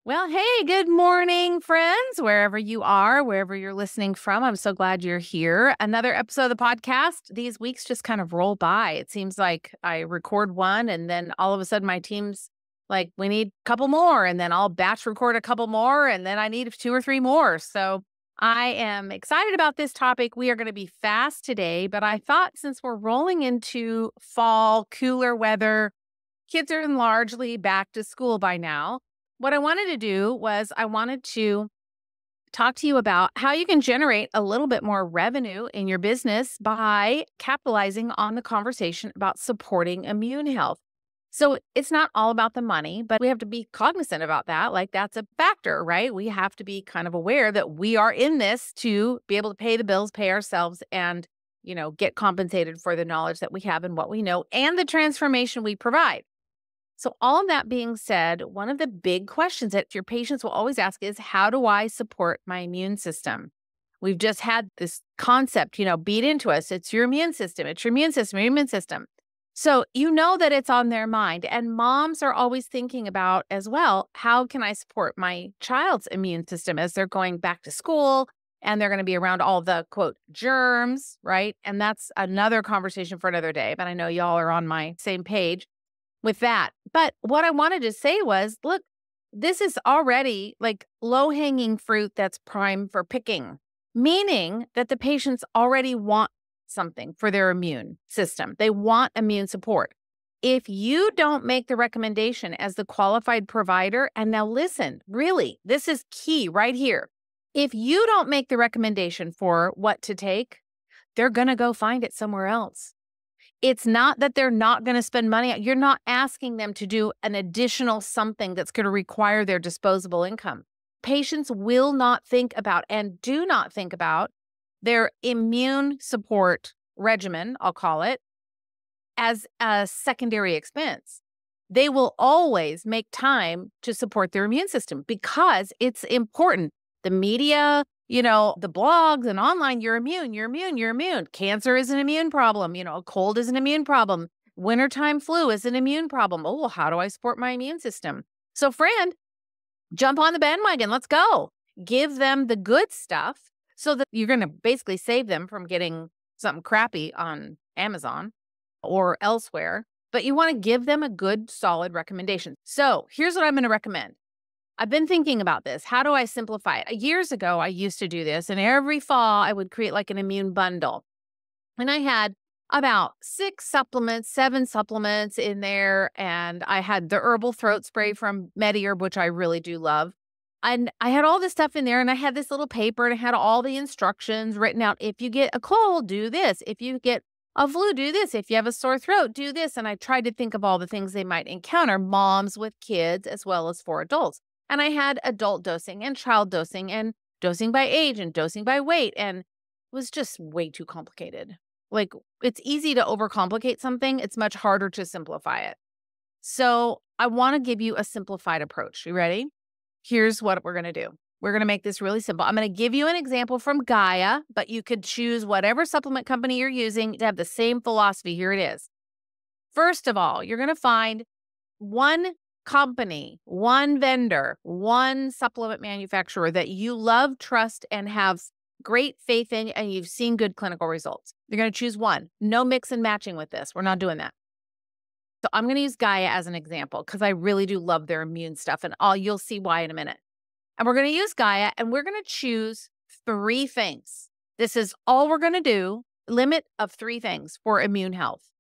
Well, hey, good morning, friends, wherever you are, wherever you're listening from. I'm so glad you're here. Another episode of the podcast. These weeks just kind of roll by. It seems like I record one and then all of a sudden my team's like, we need a couple more. And then I'll batch record a couple more and then I need two or three more. So I am excited about this topic. We are going to be fast today, but I thought since we're rolling into fall, cooler weather, kids are largely back to school by now. What I wanted to do was I wanted to talk to you about how you can generate a little bit more revenue in your business by capitalizing on the conversation about supporting immune health. So it's not all about the money, but we have to be cognizant about that. Like that's a factor, right? We have to be kind of aware that we are in this to be able to pay the bills, pay ourselves, and get compensated for the knowledge that we have and what we know and the transformation we provide. So, all of that being said, one of the big questions that your patients will always ask is, how do I support my immune system? We've just had this concept, beat into us. It's your immune system. It's your immune system, your immune system. So, you know that it's on their mind. And moms are always thinking about as well, how can I support my child's immune system as they're going back to school and they're going to be around all the quote germs, right? And that's another conversation for another day. But I know y'all are on my same page with that. But what I wanted to say was, look, this is already like low-hanging fruit that's prime for picking, meaning that the patients already want something for their immune system. They want immune support. If you don't make the recommendation as the qualified provider, and now listen, really, this is key right here. If you don't make the recommendation for what to take, they're going to go find it somewhere else. It's not that they're not going to spend money. You're not asking them to do an additional something that's going to require their disposable income. Patients will not think about and do not think about their immune support regimen, I'll call it, as a secondary expense. They will always make time to support their immune system because it's important. The media, the blogs and online, you're immune, you're immune, you're immune. Cancer is an immune problem. A cold is an immune problem. Wintertime flu is an immune problem. Oh, well, how do I support my immune system? So friend, jump on the bandwagon. Let's go. Give them the good stuff so that you're going to basically save them from getting something crappy on Amazon or elsewhere. But you want to give them a good, solid recommendation. So here's what I'm going to recommend. I've been thinking about this. How do I simplify it? Years ago, I used to do this, and every fall, I would create like an immune bundle. And I had about 7 supplements in there, and I had the herbal throat spray from MediHerb, which I really do love. And I had all this stuff in there, and I had this little paper, and I had all the instructions written out. If you get a cold, do this. If you get a flu, do this. If you have a sore throat, do this. And I tried to think of all the things they might encounter, moms with kids as well as for adults. And I had adult dosing and child dosing and dosing by age and dosing by weight. And it was just way too complicated. Like, it's easy to overcomplicate something. It's much harder to simplify it. So I want to give you a simplified approach. You ready? Here's what we're going to do. We're going to make this really simple. I'm going to give you an example from Gaia, but you could choose whatever supplement company you're using to have the same philosophy. Here it is. First of all, you're going to find one company, one vendor, one supplement manufacturer that you love, trust, and have great faith in, and you've seen good clinical results. You're going to choose one. No mix and matching with this. We're not doing that. So I'm going to use Gaia as an example because I really do love their immune stuff, and you'll see why in a minute. And we're going to use Gaia, and we're going to choose 3 things. This is all we're going to do, limit of 3 things for immune health.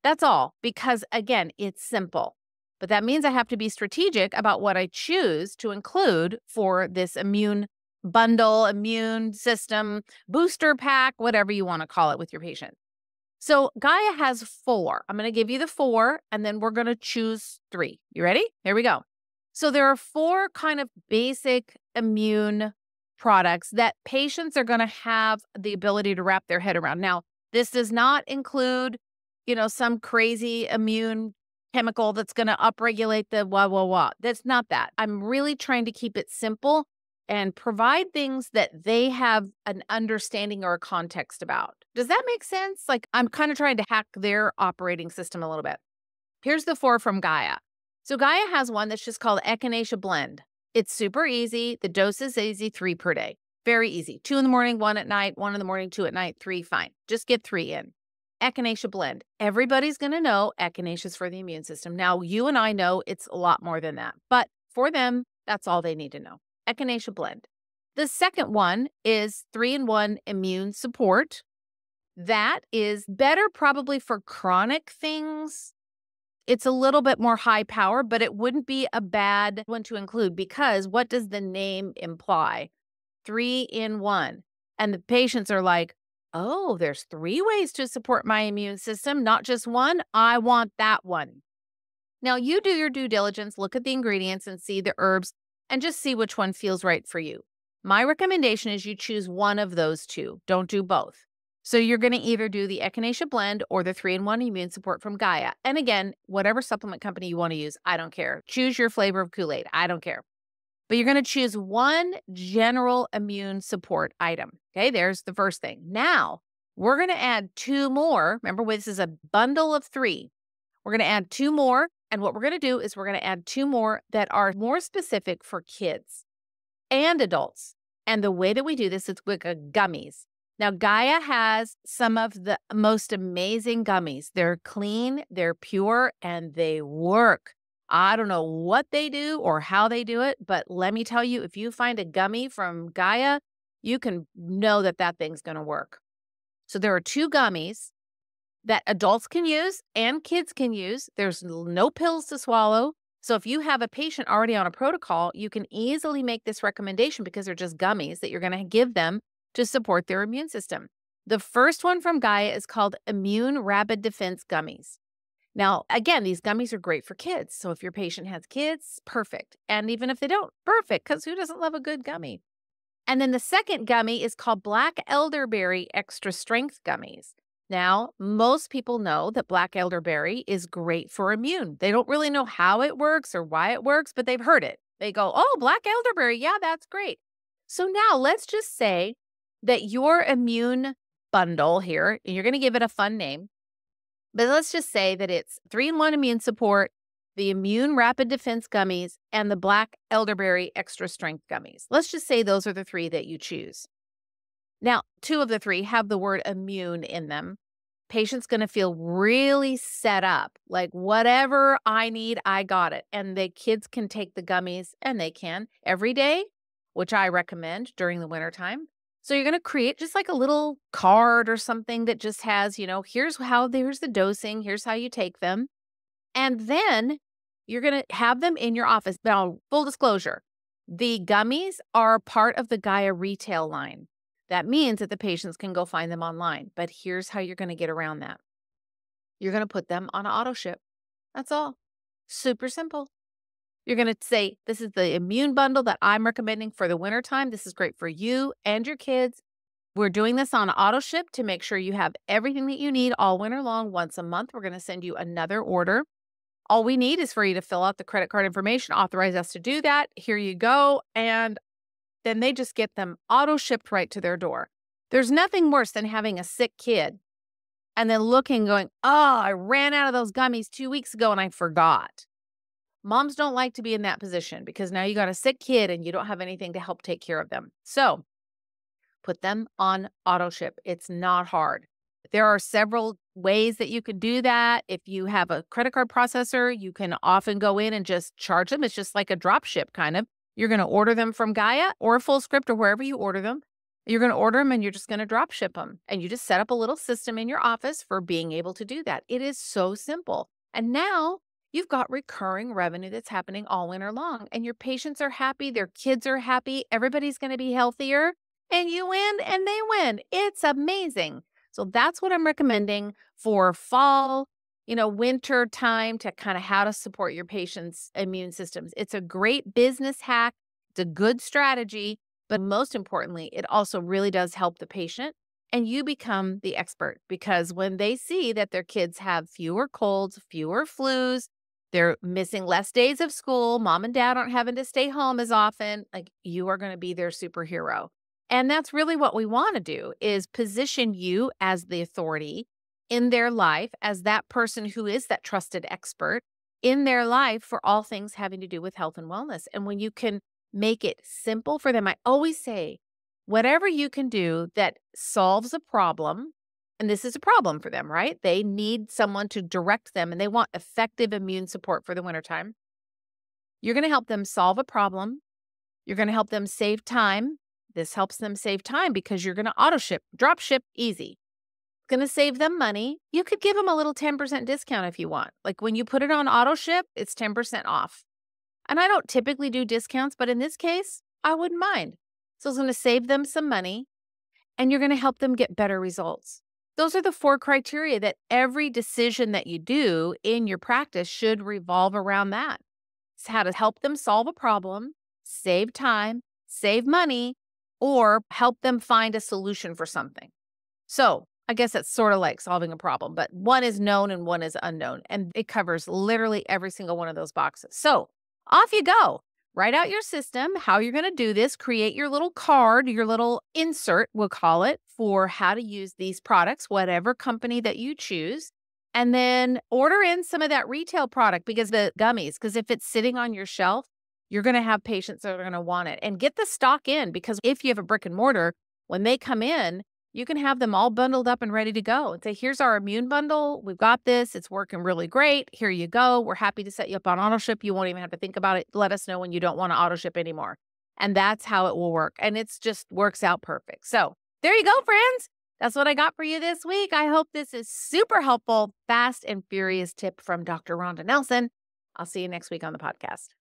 That's all, because again, it's simple. But that means I have to be strategic about what I choose to include for this immune bundle, immune system, booster pack, whatever you want to call it with your patient. So Gaia has 4. I'm going to give you the 4, and then we're going to choose 3. You ready? Here we go. So there are 4 kind of basic immune products that patients are going to have the ability to wrap their head around. Now, this does not include, some crazy immune chemical that's going to upregulate the wah. That's not that. I'm really trying to keep it simple and provide things that they have an understanding or a context about. Does that make sense? Like, I'm kind of trying to hack their operating system a little bit. Here's the 4 from Gaia. So Gaia has one that's just called Echinacea Blend. It's super easy. The dose is easy, 3 per day. Very easy. 2 in the morning, 1 at night, 1 in the morning, 2 at night, 3, fine. Just get 3 in. Echinacea blend. Everybody's going to know echinacea is for the immune system. Now, you and I know it's a lot more than that, but for them, that's all they need to know. Echinacea blend. The second one is 3-in-1 immune support. That is better probably for chronic things. It's a little bit more high power, but it wouldn't be a bad one to include because what does the name imply? 3-in-1. And the patients are like, oh, there's 3 ways to support my immune system, not just one. I want that one. Now, you do your due diligence, look at the ingredients and see the herbs and just see which one feels right for you. My recommendation is you choose one of those 2. Don't do both. So you're going to either do the Echinacea blend or the 3-in-1 immune support from Gaia. And again, whatever supplement company you want to use, I don't care. Choose your flavor of Kool-Aid. I don't care. But you're going to choose one general immune support item. Okay, there's the first thing. Now, we're going to add 2 more. Remember, this is a bundle of 3. We're going to add 2 more. And what we're going to do is we're going to add 2 more that are more specific for kids and adults. And the way that we do this is with gummies. Now, Gaia has some of the most amazing gummies. They're clean, they're pure, and they work. I don't know what they do or how they do it, but let me tell you, if you find a gummy from Gaia, you can know that that thing's going to work. So there are 2 gummies that adults can use and kids can use. There's no pills to swallow. So if you have a patient already on a protocol, you can easily make this recommendation because they're just gummies that you're going to give them to support their immune system. The first one from Gaia is called Immune Rapid Defense Gummies. Now, again, these gummies are great for kids. So if your patient has kids, perfect. And even if they don't, perfect, because who doesn't love a good gummy? And then the second gummy is called Black Elderberry Extra Strength Gummies. Now, most people know that black elderberry is great for immune. They don't really know how it works or why it works, but they've heard it. They go, oh, black elderberry, yeah, that's great. So now let's just say that your immune bundle here, and you're going to give it a fun name, but let's just say that it's 3-in-1 immune support, the Immune Rapid Defense Gummies, and the Black Elderberry Extra Strength Gummies. Let's just say those are the 3 that you choose. Now, 2 of the 3 have the word immune in them. Patient's going to feel really set up, like whatever I need, I got it. And the kids can take the gummies, and they can every day, which I recommend during the wintertime. So you're going to create just like a little card or something that just has, here's the dosing, here's how you take them. And then you're going to have them in your office. Now, full disclosure, the gummies are part of the Gaia retail line. That means that the patients can go find them online. But here's how you're going to get around that. You're going to put them on auto ship. That's all. Super simple. You're going to say, this is the immune bundle that I'm recommending for the wintertime. This is great for you and your kids. We're doing this on auto ship to make sure you have everything that you need all winter long. Once a month, we're going to send you another order. All we need is for you to fill out the credit card information, authorize us to do that. Here you go. And then they just get them auto shipped right to their door. There's nothing worse than having a sick kid and then looking, going, oh, I ran out of those gummies 2 weeks ago and I forgot. Moms don't like to be in that position because now you got a sick kid and you don't have anything to help take care of them. So put them on auto ship. It's not hard. There are several ways that you could do that. If you have a credit card processor, you can often go in and just charge them. It's just like a drop ship kind of. You're going to order them from Gaia or Full Script or wherever you order them. You're going to order them and you're just going to drop ship them. And you just set up a little system in your office for being able to do that. It is so simple. And now you've got recurring revenue that's happening all winter long. And your patients are happy. Their kids are happy. Everybody's going to be healthier. And you win and they win. It's amazing. So that's what I'm recommending for fall, winter time to kind of how to support your patients' immune systems. It's a great business hack. It's a good strategy. But most importantly, it also really does help the patient and you become the expert because when they see that their kids have fewer colds, fewer flus, they're missing less days of school, mom and dad aren't having to stay home as often, like you are going to be their superhero. And that's really what we want to do is position you as the authority in their life, as that person who is that trusted expert in their life for all things having to do with health and wellness. And when you can make it simple for them. I always say, whatever you can do that solves a problem, and this is a problem for them, right? They need someone to direct them and they want effective immune support for the wintertime. You're going to help them solve a problem. You're going to help them save time. This helps them save time because you're going to auto ship, drop ship easy. It's going to save them money. You could give them a little 10% discount if you want. Like when you put it on auto ship, it's 10% off. And I don't typically do discounts, but in this case, I wouldn't mind. So it's going to save them some money and you're going to help them get better results. Those are the 4 criteria that every decision that you do in your practice should revolve around that. It's how to help them solve a problem, save time, save money, or help them find a solution for something. So I guess that's sort of like solving a problem, but one is known and one is unknown, and it covers literally every single one of those boxes. So off you go. Write out your system, how you're going to do this, create your little card, your little insert, we'll call it, for how to use these products, whatever company that you choose. And then order in some of that retail product because the gummies, because if it's sitting on your shelf, you're going to have patients that are going to want it. And get the stock in because if you have a brick and mortar, when they come in, you can have them all bundled up and ready to go and say, here's our immune bundle. We've got this. It's working really great. Here you go. We're happy to set you up on auto ship. You won't even have to think about it. Let us know when you don't want to auto ship anymore. And that's how it will work. And it's just works out perfect. So there you go, friends. That's what I got for you this week. I hope this is super helpful. Fast and furious tip from Dr. Rhonda Nelson. I'll see you next week on the podcast.